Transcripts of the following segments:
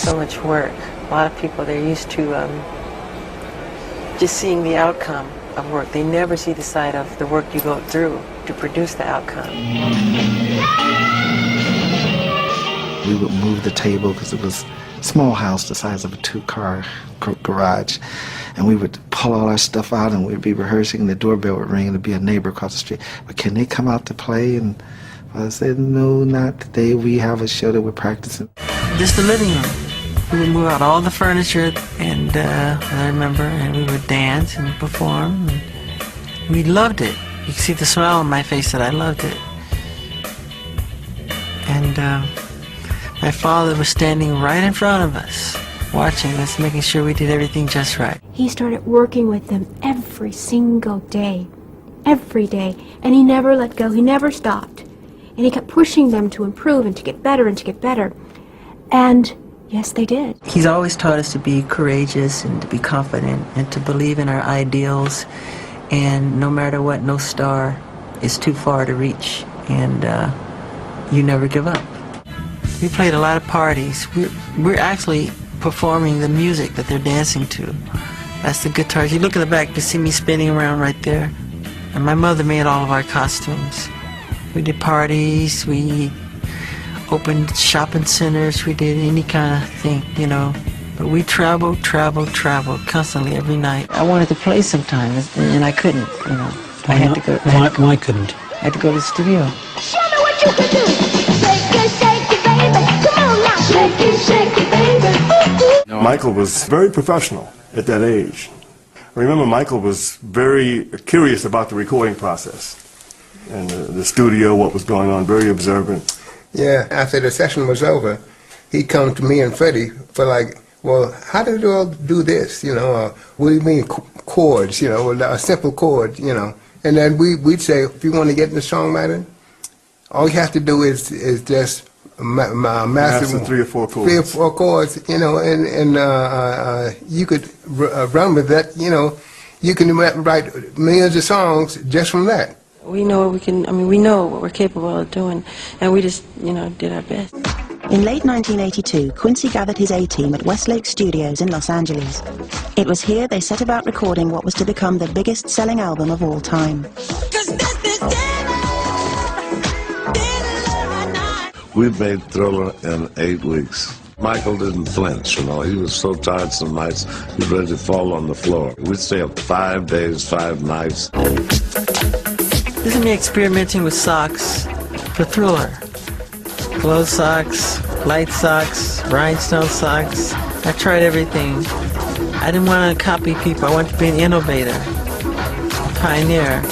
so much work. A lot of people, they're used to just seeing the outcome of work. They never see the side of the work you go through to produce the outcome. We would move the table because it was a small house the size of a two-car garage, and we would pull all our stuff out and we'd be rehearsing. The doorbell would ring and there'd be a neighbor across the street. But can they come out to play? And I said, no, not today. We have a show that we're practicing. Just the living room. We would move out all the furniture, and I remember, and we would dance and perform. And we loved it. You could see the smile on my face that I loved it. And my father was standing right in front of us, watching us, making sure we did everything just right. He started working with them every single day, and he never let go, he never stopped. And he kept pushing them to improve and to get better and to get better. And yes, they did. He's always taught us to be courageous and to be confident and to believe in our ideals. And no matter what, no star is too far to reach. And you never give up. We played a lot of parties. We're actually performing the music that they're dancing to. That's the guitars. You look in the back, you see me spinning around right there. And my mother made all of our costumes. We did parties, we opened shopping centers, we did any kind of thing, you know. But we traveled constantly every night. I wanted to play sometimes, and I couldn't, you know. Why couldn't? I had to go to the studio. Show me what you can do. Shake it, baby. Come on now. Shake it, baby. Michael was very professional at that age. I remember Michael was very curious about the recording process and the studio, what was going on, very observant. Yeah, after the session was over, he'd come to me and Freddie for like, well, how did you all do this, you know, what do you mean chords, you know, a simple chord, you know. And then we'd say, if you want to get in the songwriting, all you have to do is just master 3 or 4 chords. 3 or 4 chords, you know, and you could run with that, you know. You can write millions of songs just from that. We know what we can, I mean, we know what we're capable of doing, and we just, you know, did our best. In late 1982, Quincy gathered his A-team at Westlake Studios in Los Angeles. It was here they set about recording what was to become the biggest-selling album of all time. We made Thriller in 8 weeks. Michael didn't flinch, you know. He was so tired some nights, he was ready to fall on the floor. We'd stay up 5 days, 5 nights. This is me experimenting with socks for Thriller. Glow socks, light socks, rhinestone socks. I tried everything. I didn't want to copy people. I wanted to be an innovator, a pioneer.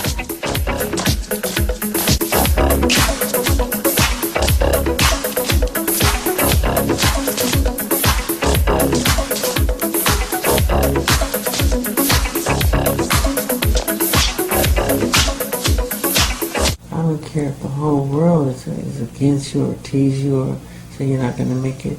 I don't care if the whole world is against you or tease you or say you're not going to make it.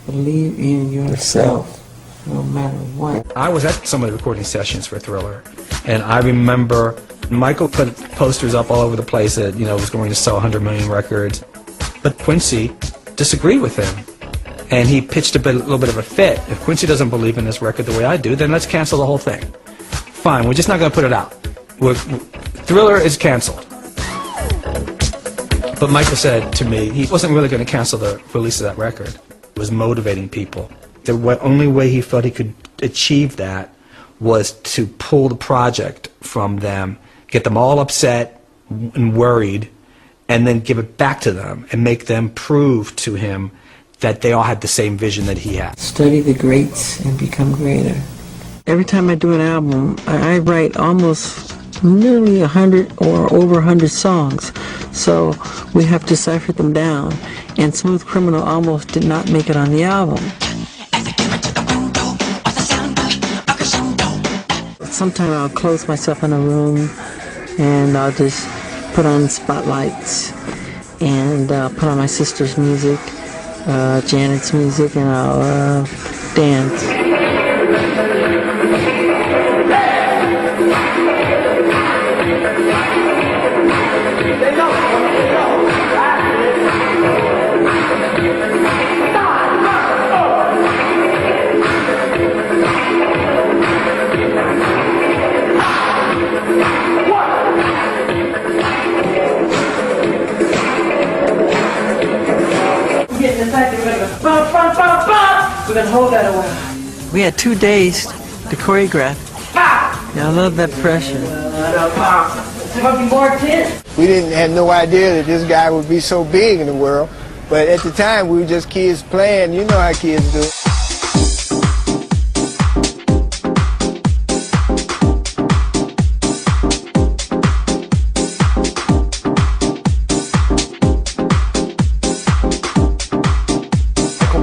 Believe in yourself, no matter what. I was at some of the recording sessions for Thriller, and I remember Michael put posters up all over the place that, you know, was going to sell 100 million records. But Quincy disagreed with him, and he pitched a little bit of a fit. If Quincy doesn't believe in this record the way I do, then let's cancel the whole thing. Fine, we're just not going to put it out. Thriller is canceled. But Michael said to me he wasn't really going to cancel the release of that record. It was motivating people. The only way he felt he could achieve that was to pull the project from them, get them all upset and worried, and then give it back to them and make them prove to him that they all had the same vision that he had. Study the greats and become greater. Every time I do an album, I write almost nearly 100 or over 100 songs. So we have to cipher them down. And Smooth Criminal almost did not make it on the album. Sometimes I'll close myself in a room and I'll just put on spotlights and put on my sister's music, Janet's music, and I'll dance. getting the fact that we're going to go bum, bum, bum, bum. We're going to hold that a while. We had 2 days to choreograph. Yeah, I love that pressure. It's going to be more intense. We didn't have no idea that this guy would be so big in the world, but at the time we were just kids playing. You know how kids do.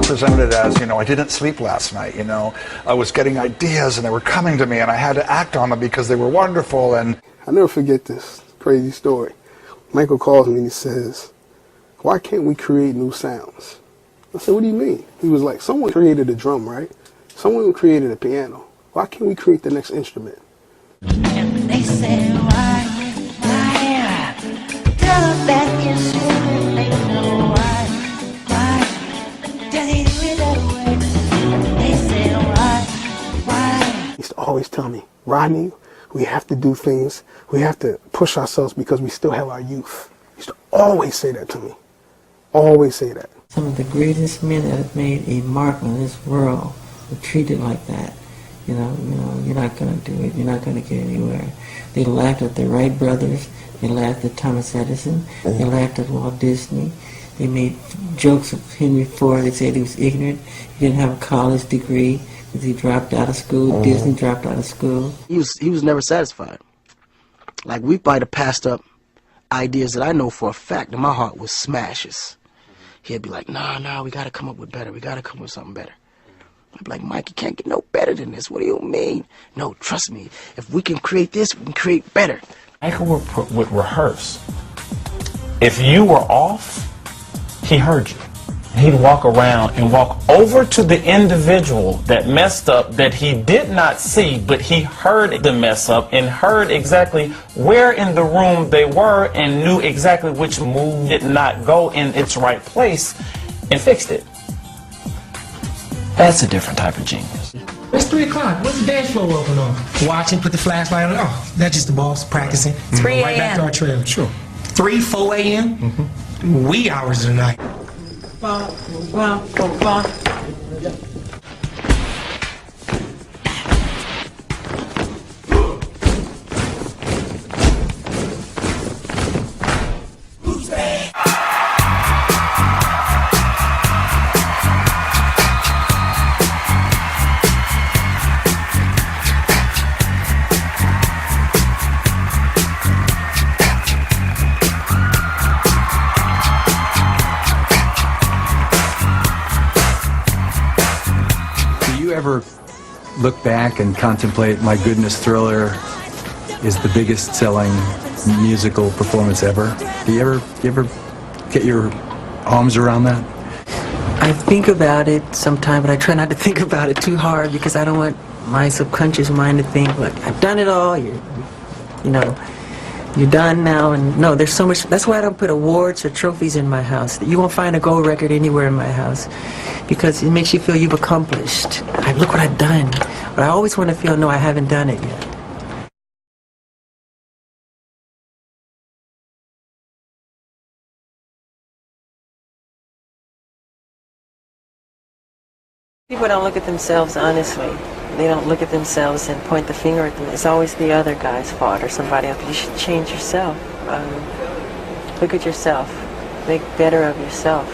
Presented it as, I didn't sleep last night, I was getting ideas and they were coming to me and I had to act on them because they were wonderful. And I'll never forget this crazy story. Michael calls me and he says, why can't we create new sounds? I said, what do you mean? He was like, someone created a drum, right? Someone created a piano. Why can't we create the next instrument? And they say, why, tell us that instrument, they know why. He used to always tell me, Rodney, we have to do things, we have to push ourselves because we still have our youth. He used to always say that to me. Always say that. Some of the greatest men that have made a mark on this world were treated like that. You're not going to do it. You're not going to get anywhere. They laughed at the Wright brothers. They laughed at Thomas Edison. They laughed at Walt Disney. They made jokes of Henry Ford. They said he was ignorant. He didn't have a college degree because he dropped out of school. Disney dropped out of school. He was never satisfied. Like, we might have passed up ideas that I know for a fact that my heart was smashes. He'd be like, nah, we got to come up with better. We got to come up with something better. I'd be like, Mike, you can't get no better than this. What do you mean? No, trust me. If we can create this, we can create better. Michael would rehearse. If you were off, he heard you. He'd walk around and walk over to the individual that messed up that he did not see, but he heard the mess up and heard exactly where in the room they were and knew exactly which move did not go in its right place and fixed it. That's a different type of genius. It's 3 o'clock. What's the dance floor open on? Watching, put the flashlight on. Oh, that's just the boss practicing. 3 a.m. Right back to our trail. Sure. 3, 4 a.m. Wee hours of the night. Ever look back and contemplate, my goodness, Thriller is the biggest selling musical performance ever? Do you ever get your arms around that? I think about it sometimes, but I try not to think about it too hard because I don't want my subconscious mind to think, look, I've done it all, you're done now. And no, there's so much. That's why I don't put awards or trophies in my house. You won't find a gold record anywhere in my house because it makes you feel you've accomplished. Look what I've done. But I always want to feel, no, I haven't done it yet. People don't look at themselves honestly. They don't look at themselves and point the finger at them. It's always the other guy's fault or somebody else. You should change yourself. Look at yourself. Make better of yourself,